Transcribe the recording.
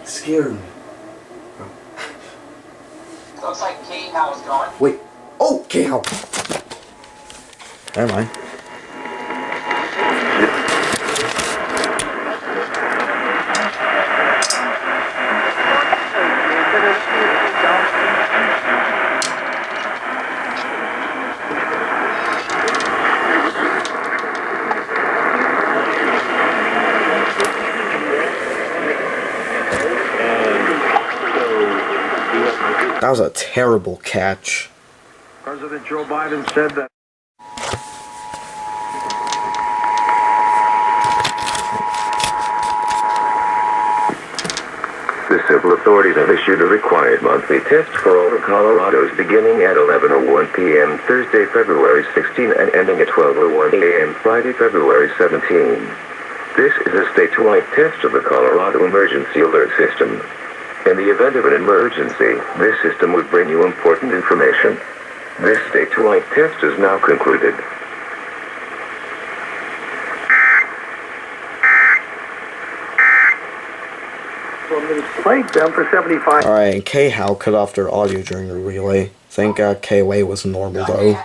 scared me. Looks like KHOW is gone. Wait. Oh, KHOW. Never mind. That was a terrible catch. President Joe Biden said that. The civil authorities have issued a required monthly test for all of Colorado's beginning at 11:01 p.m. Thursday, February 16 and ending at 12:01 a.m. Friday, February 17. This is a statewide test of the Colorado Emergency Alert System. In the event of an emergency, this system would bring you important information. This statewide test is now concluded. Played them for 75. Alright, and KHOW cut off their audio during the relay. Thank God KHOW was normal though.